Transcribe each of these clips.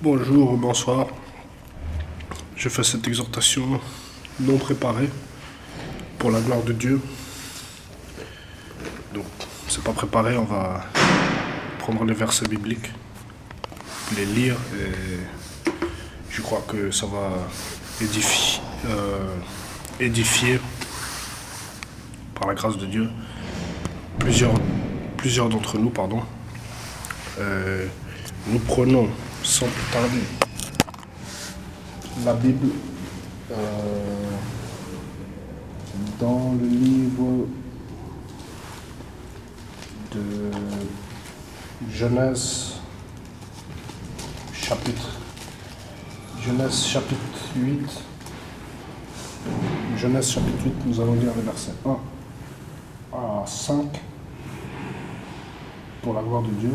Bonjour, bonsoir. Je fais cette exhortation non préparée pour la gloire de Dieu. Donc, c'est pas préparé, on va prendre les versets bibliques, les lire et je crois que ça va édifier par la grâce de Dieu plusieurs d'entre nous, pardon. Nous prenons sans plus tarder la Bible dans le livre de Genèse chapitre 8. Genèse chapitre 8, nous allons lire les versets 1 à 5 pour la gloire de Dieu.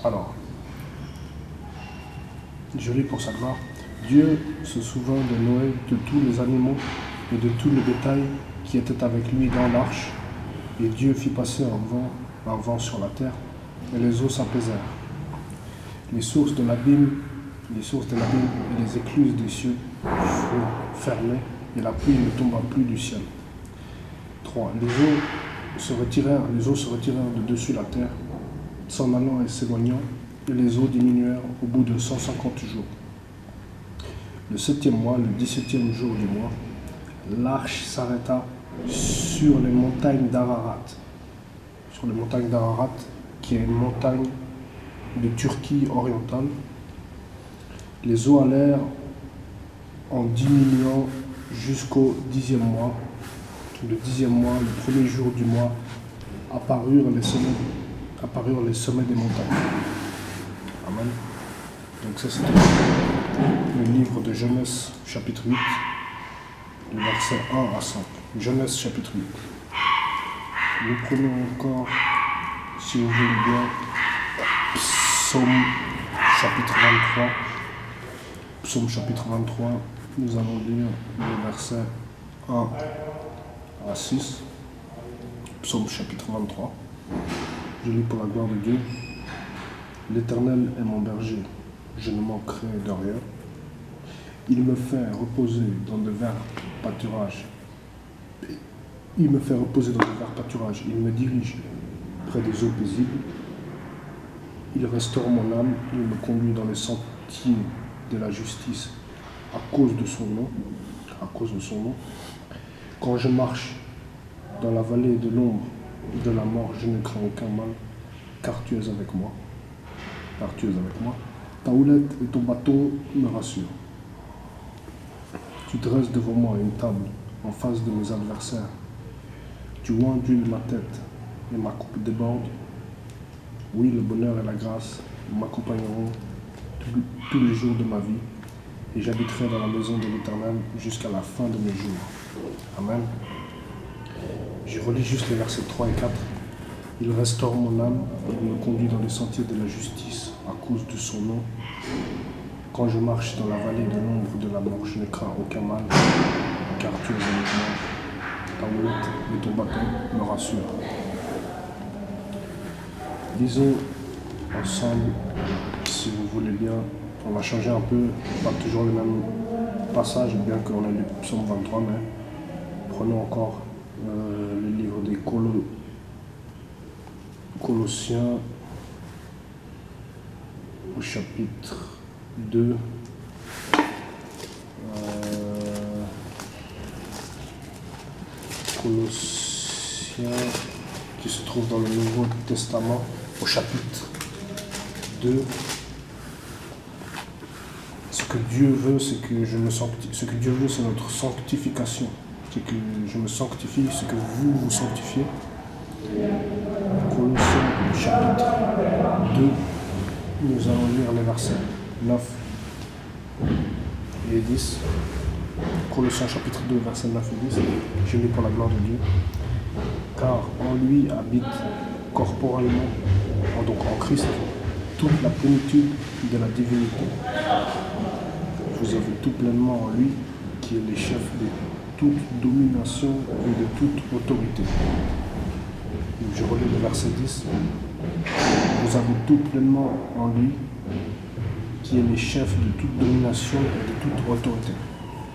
Alors, je lis pour sa gloire. Dieu se souvint de Noé, de tous les animaux et de tout le bétail qui était avec lui dans l'arche. Et Dieu fit passer un vent sur la terre, et les eaux s'apaisèrent. Les sources de l'abîme et les écluses des cieux furent fermées, et la pluie ne tomba plus du ciel. 3. Les eaux se retirèrent de dessus la terre, s'en allant et s'éloignant, et les eaux diminuèrent au bout de 150 jours. Le 7e mois, le 17e jour du mois, l'arche s'arrêta sur les montagnes d'Ararat. Sur les montagnes d'Ararat, qui est une montagne de Turquie orientale. Les eaux allèrent en diminuant jusqu'au 10e mois. Le 10e mois, le premier jour du mois, apparurent les sommets des montagnes. Amen. Donc ça c'était le livre de Genèse chapitre 8, le verset 1 à 5. Genèse chapitre 8. Nous prenons encore, si vous voulez bien, Psaume chapitre 23. Psaume chapitre 23, nous allons lire les versets 1 à 6. Psaume chapitre 23. Je lis pour la gloire de Dieu. L'Éternel est mon berger, je ne manquerai de rien. Il me fait reposer dans de verts pâturages. Il me dirige près des eaux paisibles. Il restaure mon âme, il me conduit dans les sentiers de la justice à cause de son nom. Quand je marche dans la vallée de l'ombre de la mort, je ne crains aucun mal, car tu es avec moi. Ta houlette et ton bâton me rassurent. Tu dresses devant moi une table en face de mes adversaires. Tu ondules ma tête et ma coupe déborde. Oui, le bonheur et la grâce m'accompagneront tous les jours de ma vie, et j'habiterai dans la maison de l'Éternel jusqu'à la fin de mes jours. Amen. Je relis juste les versets 3 et 4. Il restaure mon âme, il me conduit dans les sentiers de la justice à cause de son nom. Quand je marche dans la vallée de l'ombre de la mort, je ne crains aucun mal, car tu es avec moi. Ta houlette et ton bâton me rassurent. Lisons ensemble, si vous voulez bien. On va changer un peu, pas toujours le même passage, bien qu'on ait lu Psaume 23, mais prenons encore le livre des Colossiens au chapitre 2. Colossiens qui se trouve dans le Nouveau Testament au chapitre 2. Ce que Dieu veut, c'est que je me sanctifie. Ce que Dieu veut, c'est notre sanctification. C'est que je me sanctifie, c'est que vous vous sanctifiez. Colossiens chapitre 2, nous allons lire les versets 9 et 10. Colossiens chapitre 2, versets 9 et 10. Je lis pour la gloire de Dieu. Car en lui habite corporellement, donc en Christ, toute la plénitude de la divinité. Vous avez tout pleinement en lui, qui est le chef de toute domination et de toute autorité. Je relis le verset 10. Vous avez tout pleinement en lui, qui est le chef de toute domination et de toute autorité.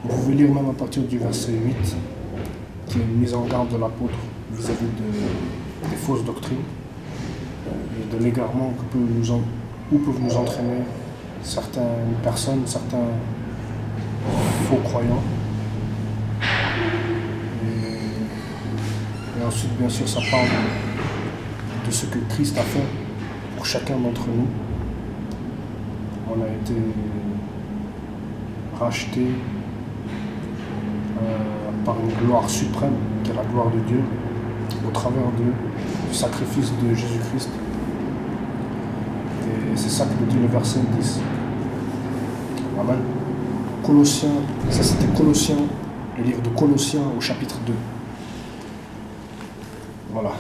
Vous pouvez lire même à partir du verset 8, qui est une mise en garde de l'apôtre vis-à-vis des fausses doctrines et de l'égarement où peuvent nous entraîner certaines personnes, certains faux croyants. Et ensuite, bien sûr, ça parle de ce que Christ a fait pour chacun d'entre nous. On a été rachetés par une gloire suprême, qui est la gloire de Dieu, au travers du sacrifice de Jésus-Christ. Et c'est ça que nous dit le verset 10. Amen. Colossiens, ça c'était Colossiens, le livre de Colossiens au chapitre 2. Voilà.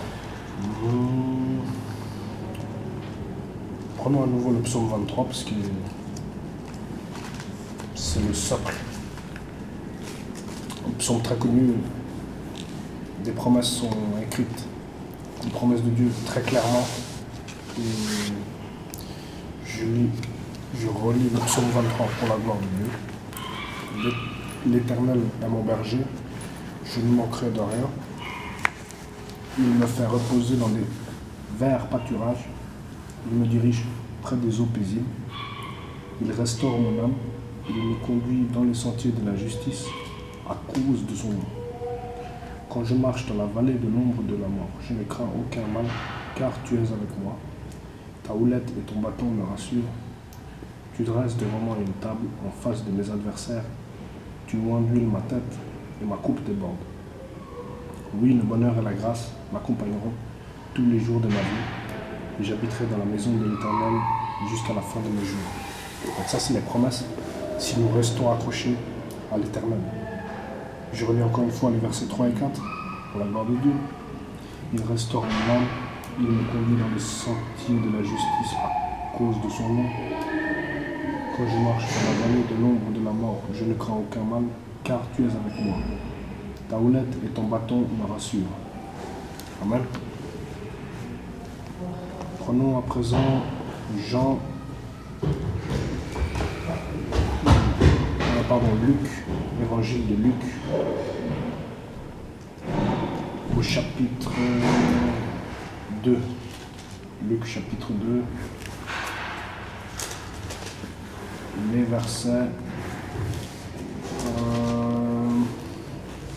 Prenons à nouveau le psaume 23, parce que c'est le socle. Un psaume très connu. Des promesses sont écrites, des promesses de Dieu très clairement. Et je relis le psaume 23 pour la gloire de Dieu. L'Éternel est mon berger, je ne manquerai de rien. Il me fait reposer dans des verts pâturages. Il me dirige près des eaux paisibles. Il restaure mon âme. Il me conduit dans les sentiers de la justice à cause de son nom. Quand je marche dans la vallée de l'ombre de la mort, je ne crains aucun mal, car tu es avec moi. Ta houlette et ton bâton me rassurent. Tu dresses devant moi une table en face de mes adversaires. Tu huiles ma tête et ma coupe déborde. Oui, le bonheur et la grâce m'accompagneront tous les jours de ma vie, et j'habiterai dans la maison de l'Éternel jusqu'à la fin de mes jours. Donc ça, c'est les promesses si nous restons accrochés à l'Éternel. Je relis encore une fois les versets 3 et 4 pour la gloire de Dieu. Il restaure mon âme, il me conduit dans les sentiers de la justice à cause de son nom. Quand je marche dans la vallée de l'ombre de la mort, je ne crains aucun mal, car tu es avec moi. Ta houlette et ton bâton me rassurent. Amen. Prenons à présent Luc, l'évangile de Luc, au chapitre 2. Luc chapitre 2, les versets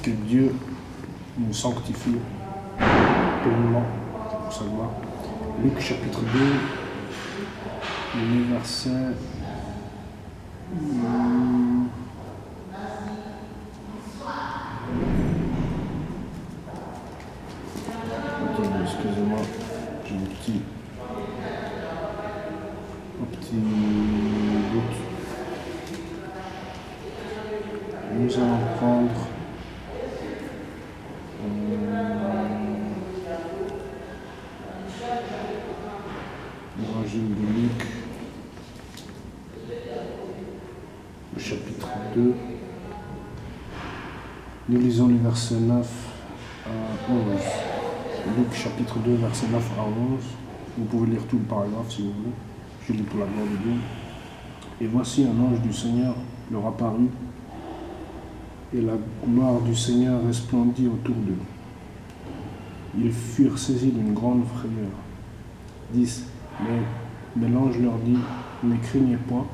que Dieu nous sanctifie pleinement pour sa gloire. Luc chapitre 2, les versets excusez-moi, j'ai un petit doute. Nous allons prendre l'évangile de Luc, le chapitre 2. Nous lisons les versets 9 à 11. Luc chapitre 2, versets 9 à 11. Vous pouvez lire tout le paragraphe si vous voulez. Je lis pour la gloire de Dieu. Et voici un ange du Seigneur leur apparut, et la gloire du Seigneur resplendit autour d'eux. Ils furent saisis d'une grande frayeur. 10. Mais l'ange leur dit, ne craignez point,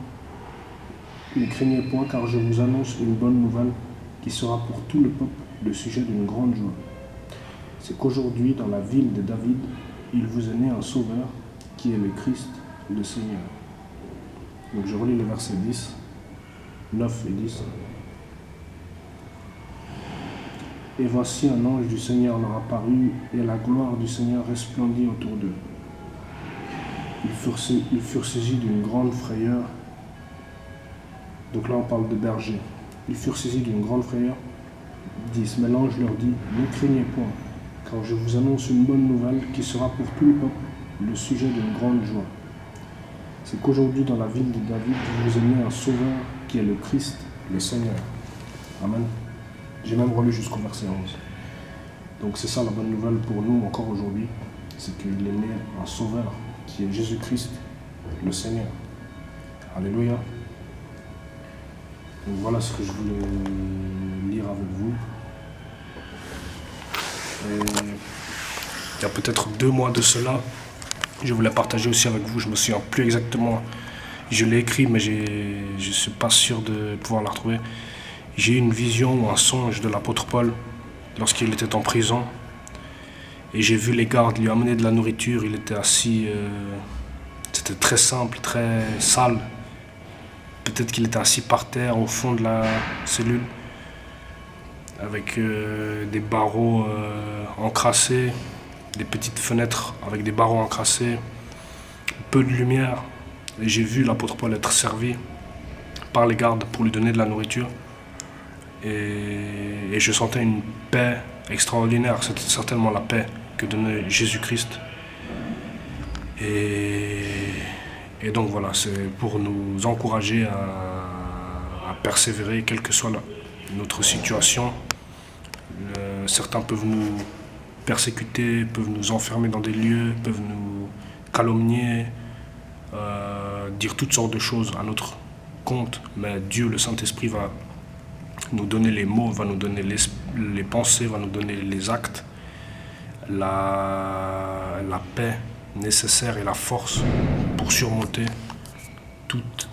car je vous annonce une bonne nouvelle qui sera pour tout le peuple le sujet d'une grande joie. C'est qu'aujourd'hui, dans la ville de David, il vous est né un sauveur, qui est le Christ, le Seigneur. Donc je relis les versets 10, 9 et 10. Et voici un ange du Seigneur leur apparut, et la gloire du Seigneur resplendit autour d'eux. Ils furent saisis d'une grande frayeur. Donc là on parle de berger. Ils furent saisis d'une grande frayeur. 10. Mais l'ange leur dit, ne craignez point, car je vous annonce une bonne nouvelle qui sera pour tout le peuple le sujet d'une grande joie. C'est qu'aujourd'hui, dans la ville de David, vous avez un sauveur qui est le Christ, le Seigneur. Amen. J'ai même relu jusqu'au verset 11. Donc c'est ça la bonne nouvelle pour nous encore aujourd'hui, c'est qu'il est né un sauveur qui est Jésus-Christ, le Seigneur. Alléluia. Donc voilà ce que je voulais lire avec vous. Et il y a peut-être 2 mois de cela, je voulais partager aussi avec vous. Je me souviens plus exactement. Je l'ai écrit, mais je ne suis pas sûr de pouvoir la retrouver. J'ai eu une vision ou un songe de l'apôtre Paul lorsqu'il était en prison. Et j'ai vu les gardes lui amener de la nourriture. Il était assis, c'était très simple, très sale. Peut-être qu'il était assis par terre au fond de la cellule, avec des barreaux encrassés, des petites fenêtres avec des barreaux encrassés, peu de lumière. Et j'ai vu l'apôtre Paul être servi par les gardes pour lui donner de la nourriture. Et je sentais une paix extraordinaire. C'était certainement la paix que donnait Jésus-Christ. Et donc voilà, c'est pour nous encourager à persévérer, quelle que soit notre situation. Certains peuvent nous persécuter, peuvent nous enfermer dans des lieux, peuvent nous calomnier, dire toutes sortes de choses à notre compte. Mais Dieu, le Saint-Esprit, va nous donner les mots, va nous donner les pensées, va nous donner les actes, la paix nécessaire et la force pour surmonter toutes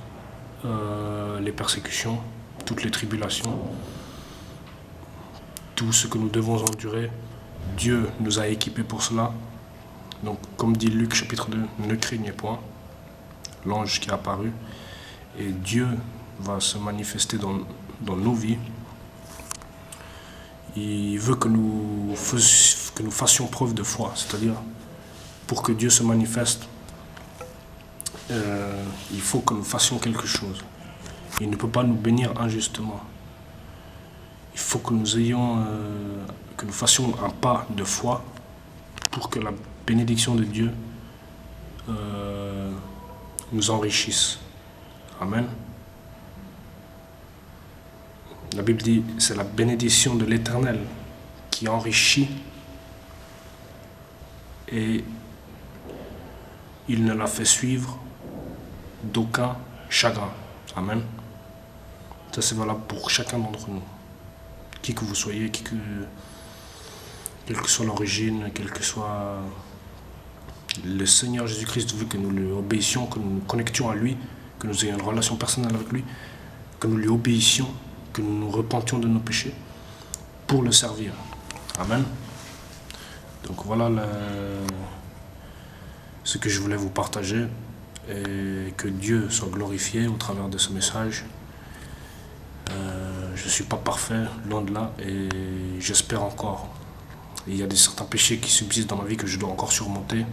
les persécutions, toutes les tribulations, tout ce que nous devons endurer. Dieu nous a équipés pour cela. Donc, comme dit Luc chapitre 2, ne craignez point l'ange qui est apparu. Et Dieu va se manifester dans nos vies. Il veut que nous fassions preuve de foi, c'est-à-dire pour que Dieu se manifeste, il faut que nous fassions quelque chose. Il ne peut pas nous bénir injustement. Il faut que nous fassions un pas de foi pour que la bénédiction de Dieu nous enrichisse. Amen. La Bible dit, c'est la bénédiction de l'Éternel qui enrichit et il ne la fait suivre d'aucun chagrin. Amen. Ça, c'est valable pour chacun d'entre nous. Qui que vous soyez, quelle que soit l'origine, quel que soit le Seigneur Jésus-Christ veut que nous lui obéissions, que nous nous connections à lui, que nous ayons une relation personnelle avec lui, que nous lui obéissions, que nous nous repentions de nos péchés pour le servir. Amen. Donc voilà ce que je voulais vous partager, et que Dieu soit glorifié au travers de ce message. Je ne suis pas parfait, loin de là, et j'espère encore. Il y a certains péchés qui subsistent dans ma vie que je dois encore surmonter.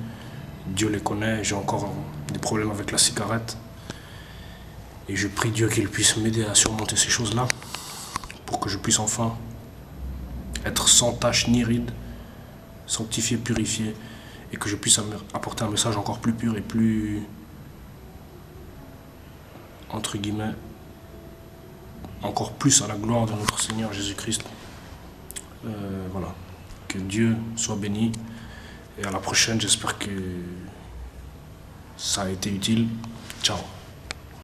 Dieu les connaît, j'ai encore des problèmes avec la cigarette. Et je prie Dieu qu'il puisse m'aider à surmonter ces choses-là, pour que je puisse enfin être sans tache ni ride, sanctifié, purifié, et que je puisse apporter un message encore plus pur et plus, entre guillemets, encore plus à la gloire de notre Seigneur Jésus-Christ. Voilà. Que Dieu soit béni. Et à la prochaine, j'espère que ça a été utile. Ciao.